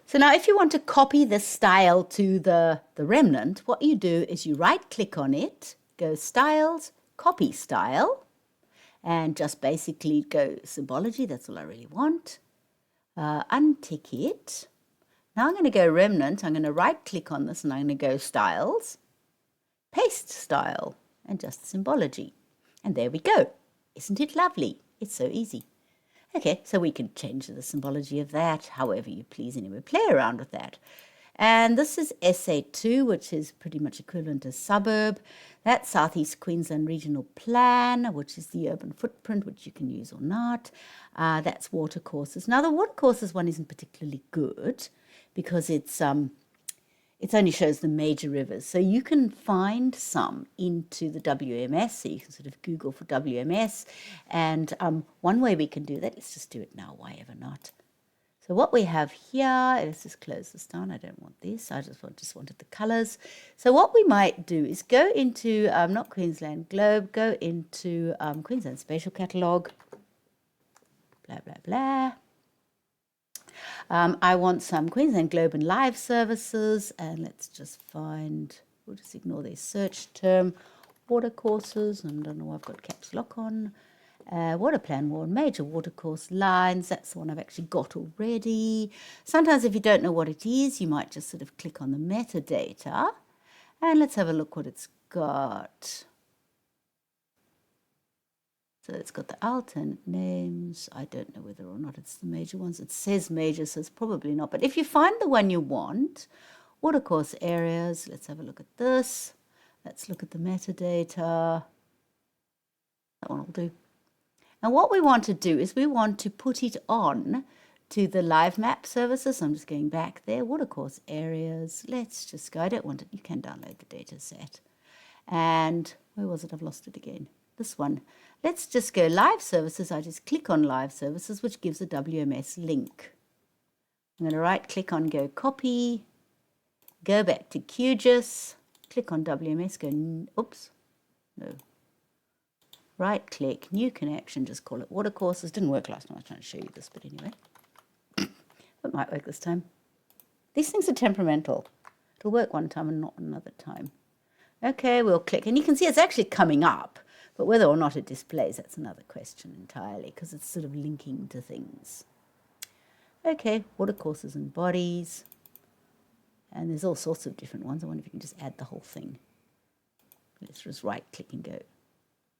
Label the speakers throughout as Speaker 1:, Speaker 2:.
Speaker 1: So now if you want to copy this style to the remnant, what you do is you right-click on it, go Styles, Copy Style, and just basically go Symbology. That's all I really want. Untick it. Now I'm going to go Remnant. I'm going to right-click on this and I'm going to go Styles, Paste Style, and just Symbology. And there we go. Isn't it lovely? It's so easy. Okay, so we can change the symbology of that however you please. Anyway, play around with that. And this is SA2, which is pretty much equivalent to suburb. That's Southeast Queensland Regional Plan, which is the urban footprint, which you can use or not. That's watercourses. Now, the watercourses one isn't particularly good because it only shows the major rivers. So you can find some into the WMS. So you can sort of Google for WMS. And one way we can do that, let's just do it now, why ever not. So what we have here, let's just close this down. I don't want this. I just wanted the colors. So what we might do is go into, not Queensland Globe, go into Queensland Spatial Catalogue, blah, blah, blah. I want some Queensland Globe and Live services, and let's just find, we'll just ignore their search term, watercourses, and I don't know why I've got caps lock on, water plan wall, major watercourse lines, that's the one I've actually got already. Sometimes if you don't know what it is, you might just sort of click on the metadata, and let's have a look what it's got. So it's got the alternate names. I don't know whether or not it's the major ones. It says major, so it's probably not. But if you find the one you want, watercourse areas, let's have a look at this. Let's look at the metadata. That one will do. And what we want to do is we want to put it on to the live map services. So I'm just going back there. Watercourse areas. Let's just go. I don't want it. You can download the data set. And where was it? I've lost it again. This one. Let's just go live services. I just click on live services, which gives a WMS link. I'm going to right click on go copy, go back to QGIS, click on WMS, go, oops, no. Right click, new connection, just call it watercourses. Didn't work last time. I was trying to show you this, but anyway. It might work this time. These things are temperamental. It'll work one time and not another time. Okay, we'll click. And you can see it's actually coming up. But whether or not it displays, that's another question entirely, because it's sort of linking to things. Okay, watercourses and bodies. And there's all sorts of different ones. I wonder if you can just add the whole thing. Let's just right click and go.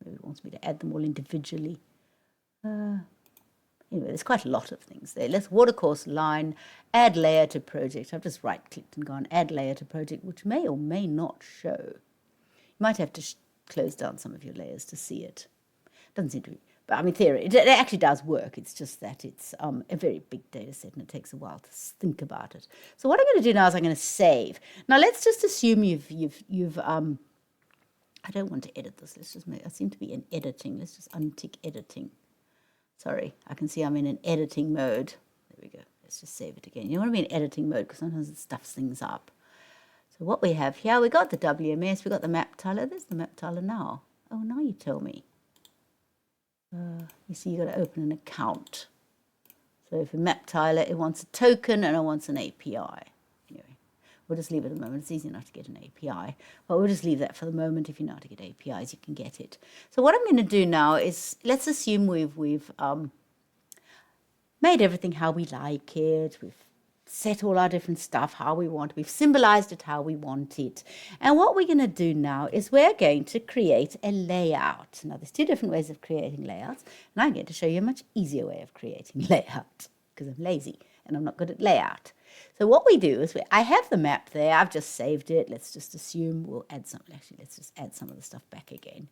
Speaker 1: Maybe it wants me to add them all individually. Anyway, there's quite a lot of things there. Let's watercourse line, add layer to project. I've just right clicked and gone add layer to project, which may or may not show. You might have to close down some of your layers to see it. Doesn't seem to be, but I mean, theory, it actually does work. It's just that it's a very big data set and it takes a while to think about it. So what I'm going to do now is I'm going to save. Now let's just assume you've I don't want to edit this. Let's just I seem to be in editing. Let's just untick editing. Sorry, I can see I'm in an editing mode. There we go. Let's just save it again. You don't want to be in editing mode because sometimes it stuffs things up. So what we have here, we got the WMS, we got the map tiler. There's the map tiler now. Oh, now you tell me. You see, you got to open an account. So for map tiler, it wants a token and it wants an API. Anyway, we'll just leave it at the moment. It's easy enough to get an API, but we'll just leave that for the moment. If you know how to get APIs, you can get it. So what I'm going to do now is, let's assume we've made everything how we like it. We've set all our different stuff how we want. We've symbolized it how we want it. And what we're going to do now is we're going to create a layout. Now, there's two different ways of creating layouts, and I'm going to show you a much easier way of creating layout because I'm lazy and I'm not good at layout. So what we do is I have the map there. I've just saved it. Let's just assume we'll add some. Actually, let's just add some of the stuff back again.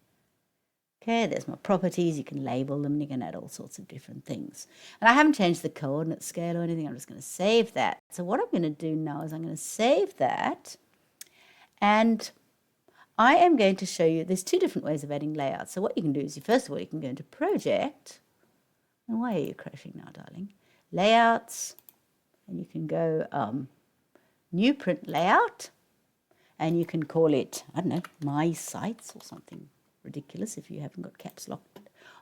Speaker 1: Okay, there's my properties. You can label them and you can add all sorts of different things. And I haven't changed the coordinate scale or anything. I'm just going to save that. So what I'm going to do now is I'm going to save that. And I am going to show you, there's two different ways of adding layouts. So what you can do is, first of all, you can go into Project. And why are you crashing now, darling? Layouts. And you can go New Print Layout. And you can call it, I don't know, My Sites or something ridiculous if you haven't got caps locked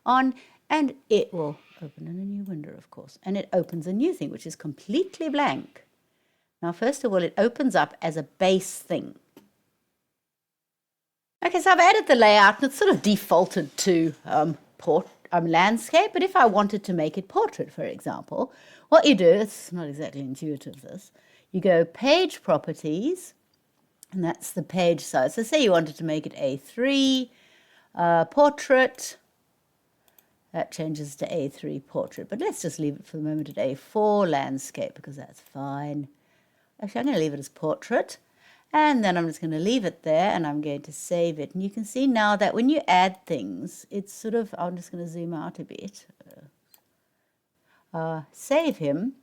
Speaker 1: on, and it will open in a new window, of course, and it opens a new thing which is completely blank. Now, first of all, it opens up as a base thing. Okay, so I've added the layout, and it's sort of defaulted to landscape, but if I wanted to make it portrait, for example, what you do, it's not exactly intuitive, this, you go Page Properties, and that's the page size. So say you wanted to make it A3, Portrait, that changes to A3 Portrait, but let's just leave it for the moment at A4 Landscape, because that's fine. Actually, I'm going to leave it as Portrait. And then I'm just going to leave it there, and I'm going to save it. And you can see now that when you add things, it's sort of, I'm just going to zoom out a bit. Save him.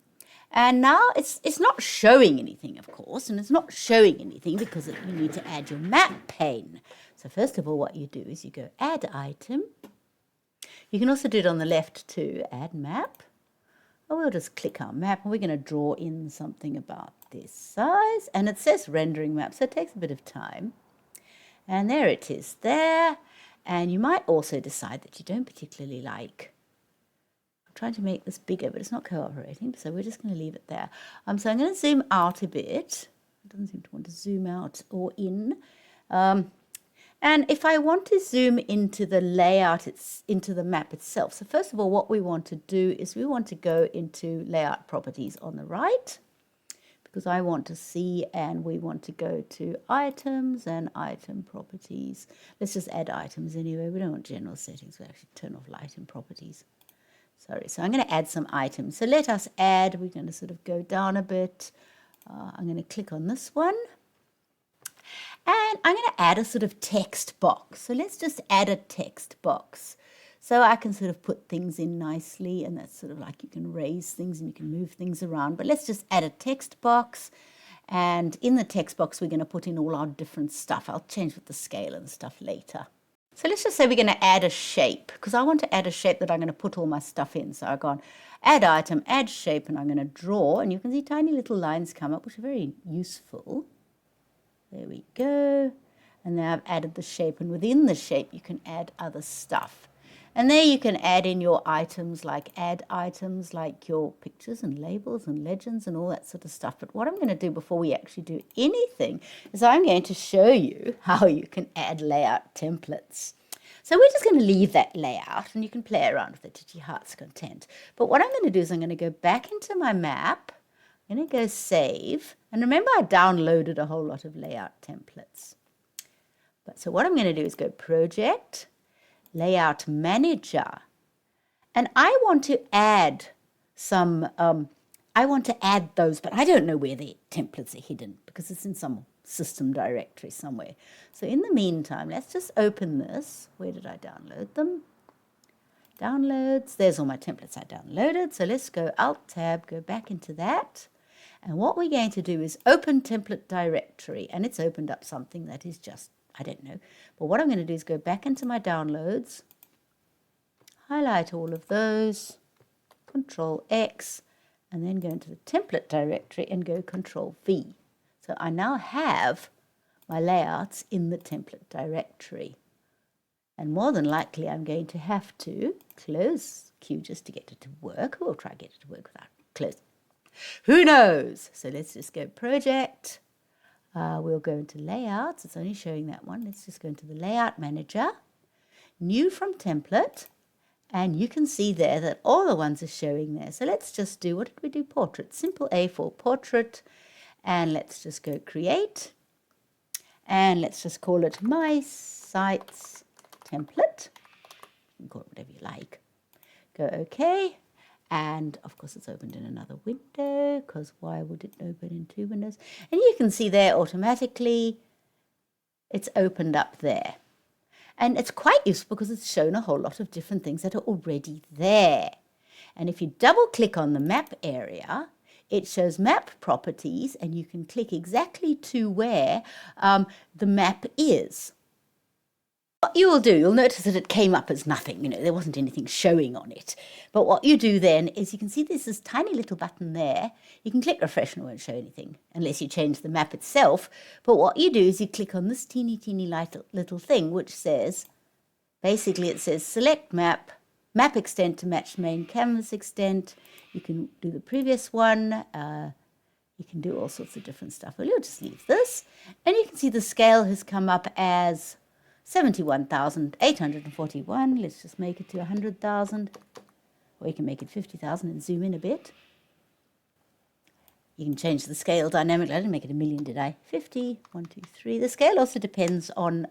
Speaker 1: And now it's not showing anything, of course, and it's not showing anything because you need to add your map pane. So first of all, what you do is you go Add Item. You can also do it on the left too, Add Map. Or we'll just click our map, and we're going to draw in something about this size, and it says rendering map, so it takes a bit of time. And there it is there. And you might also decide that you don't particularly like, I'm trying to make this bigger, but it's not cooperating, so we're just going to leave it there. So I'm going to zoom out a bit. It doesn't seem to want to zoom out or in. And if I want to zoom into the layout, it's into the map itself. So first of all, what we want to do is we want to go into layout properties on the right, because I want to see, and we want to go to items and item properties. Let's just add items anyway. We don't want general settings. We actually turn off item properties. Sorry. So I'm going to add some items. So let us add, we're going to sort of go down a bit. I'm going to click on this one. And I'm going to add a sort of text box. So let's just add a text box. So I can sort of put things in nicely, and that's sort of like you can raise things and you can move things around. But let's just add a text box. And in the text box, we're going to put in all our different stuff. I'll change with the scale and stuff later. So let's just say we're going to add a shape, because I want to add a shape that I'm going to put all my stuff in. So I've gone Add Item, Add Shape, and I'm going to draw. And you can see tiny little lines come up, which are very useful. There we go. And now I've added the shape, and within the shape you can add other stuff. And there you can add in your items, like add items like your pictures and labels and legends and all that sort of stuff. But what I'm going to do before we actually do anything is I'm going to show you how you can add layout templates. So we're just going to leave that layout, and you can play around with it to your heart's content. But what I'm going to do is I'm going to go back into my map. I'm going to go Save. And remember, I downloaded a whole lot of layout templates. So what I'm going to do is go Project, Layout Manager. And I want to add some, I want to add those, but I don't know where the templates are hidden because it's in some system directory somewhere. So in the meantime, let's just open this. Where did I download them? Downloads. There's all my templates I downloaded. So let's go Alt-Tab, go back into that. And what we're going to do is open template directory, and it's opened up something that is just, I don't know. But what I'm going to do is go back into my downloads, highlight all of those, Control X, and then go into the template directory and go Control V. So I now have my layouts in the template directory. And more than likely, I'm going to have to close QGIS to get it to work. We'll try to get it to work without closing. Who knows? So let's just go Project. We'll go into Layouts. It's only showing that one. Let's just go into the Layout Manager. New from Template. And you can see there that all the ones are showing there. So let's just do, what did we do? Portrait. Simple A4 Portrait. And let's just go Create. And let's just call it My Sites Template. You can call it whatever you like. Go OK. And of course it's opened in another window, because why would it open in two windows? And you can see there automatically it's opened up there. And it's quite useful because it's shown a whole lot of different things that are already there. And if you double click on the map area, it shows map properties, and you can click exactly to where the map is. What you will do, you'll notice that it came up as nothing, there wasn't anything showing on it. But what you do then is you can see there's this tiny little button there. You can click refresh and it won't show anything unless you change the map itself. But what you do is you click on this teeny little thing which says, basically it says select map, map extent to match main canvas extent. You can do the previous one. You can do all sorts of different stuff. Well, you'll just leave this. And you can see the scale has come up as 71,841. Let's just make it to 100,000. Or you can make it 50,000 and zoom in a bit. You can change the scale dynamically. I didn't make it 1,000,000, did I? 50, 1, 2, 3. The scale also depends on,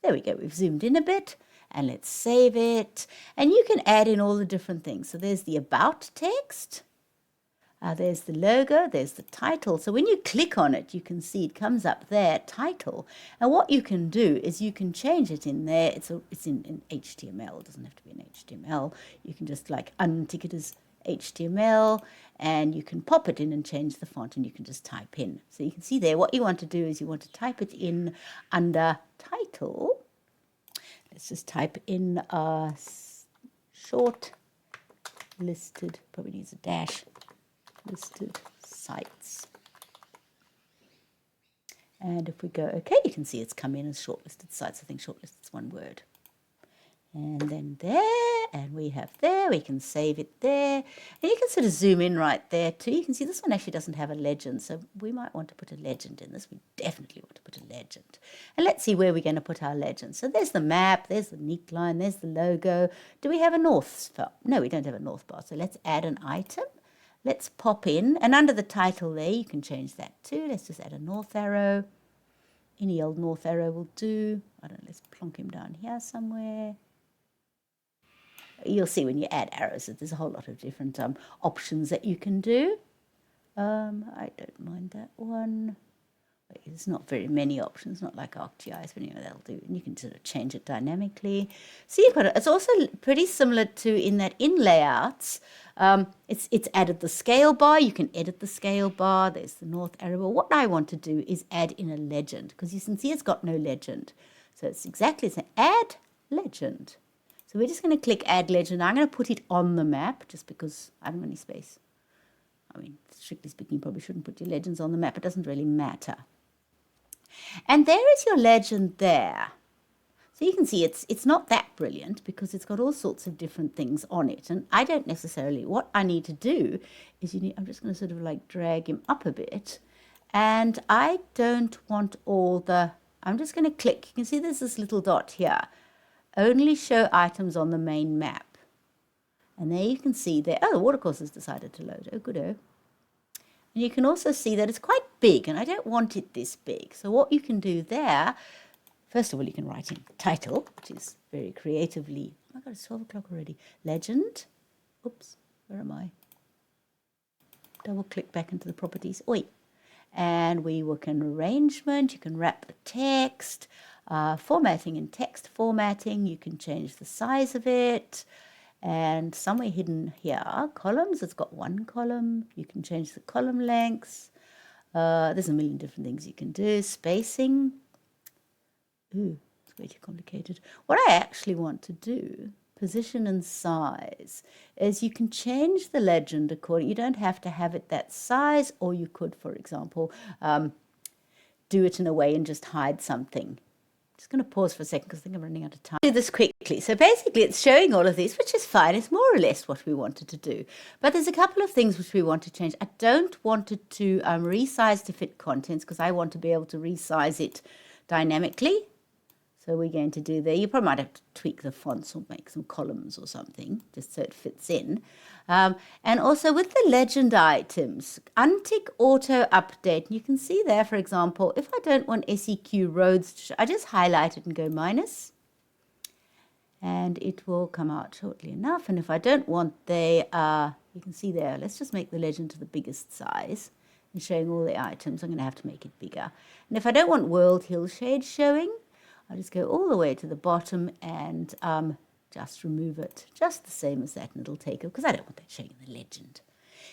Speaker 1: there we go. We've zoomed in a bit. And let's save it. And you can add in all the different things. So there's the about text. There's the logo, there's the title. So when you click on it, you can see it comes up there, title. And what you can do is you can change it in there. It's in HTML. It doesn't have to be in HTML. You can just like untick it as HTML, and you can pop it in and change the font, and you can just type in. So you can see there what you want to do is you want to type it in under title. Let's just type in short listed, probably needs a dash. Listed sites. And if we go OK, you can see it's come in as shortlisted sites. I think shortlisted is one word. And then there, and we have there, we can save it there. And you can sort of zoom in right there too. You can see this one actually doesn't have a legend, so we might want to put a legend in this. We definitely want to put a legend. And let's see where we're going to put our legend. So there's the map, there's the neat line, there's the logo. Do we have a north star? No, we don't have a north bar. So let's add an item. Let's pop in, and under the title there, you can change that too. Let's just add a north arrow. Any old north arrow will do. I don't know, let's plonk him down here somewhere. You'll see when you add arrows that there's a whole lot of different options that you can do. I don't mind that one. There's not very many options, not like QGIS, but anyway, that'll do. And you can sort of change it dynamically. So you've got it. It's also pretty similar to in that in layouts, it's added the scale bar. You can edit the scale bar. There's the north arrow. But what I want to do is add in a legend, because you can see it's got no legend. So it's exactly the same. Add legend. So we're just going to click add legend. I'm going to put it on the map just because I haven't got any space. I mean, strictly speaking, you probably shouldn't put your legends on the map. It doesn't really matter. And there is your legend there. So you can see it's not that brilliant because it's got all sorts of different things on it. And I don't necessarily, what I need to do is I'm just going to sort of like drag him up a bit. And I don't want I'm just going to click. You can see there's this little dot here. Only show items on the main map. And there you can see there, the watercourse has decided to load. Oh, good-o. And you can also see that it's quite big, and I don't want it this big. So what you can do there, first of all, you can write in title, which is very creatively, oh my God, it's 12 o'clock already. Legend. Oops, where am I? Double click back into the properties. Oi. And we work in arrangement. You can wrap the text, formatting and text formatting. You can change the size of it. And somewhere hidden here are columns. It's got one column. You can change the column lengths. There's a million different things you can do. Spacing. Ooh, it's way too complicated. What I actually want to do, position and size, is you can change the legend according. You don't have to have it that size, or you could, for example, do it in a way and just hide something. Just going to pause for a second because I think I'm running out of time. Do this quickly. So basically it's showing all of these, which is fine. It's more or less what we wanted to do. But there's a couple of things which we want to change. I don't want it to resize to fit contents because I want to be able to resize it dynamically. So we're going to do there. You probably might have to tweak the fonts or make some columns or something just so it fits in. And also with the legend items, untick auto update. You can see there, for example, if I don't want SEQ roads, I just highlight it and go minus. And it will come out shortly enough. And if I don't want you can see there, let's just make the legend to the biggest size. And showing all the items, I'm going to have to make it bigger. And if I don't want world hillshade showing, I'll just go all the way to the bottom and just remove it, just the same as that, and it'll take it, because I don't want that showing in the legend.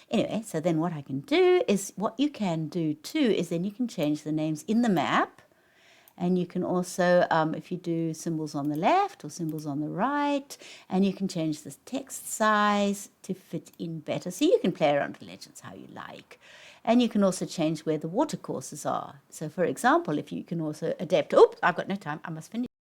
Speaker 1: Anyway, so then what I can do is, what you can do too, is then you can change the names in the map, and you can also, if you do symbols on the left or symbols on the right, and you can change the text size to fit in better. So you can play around with legends how you like. And you can also change where the watercourses are. So for example, if you can also adapt, oops, I've got no time, I must finish.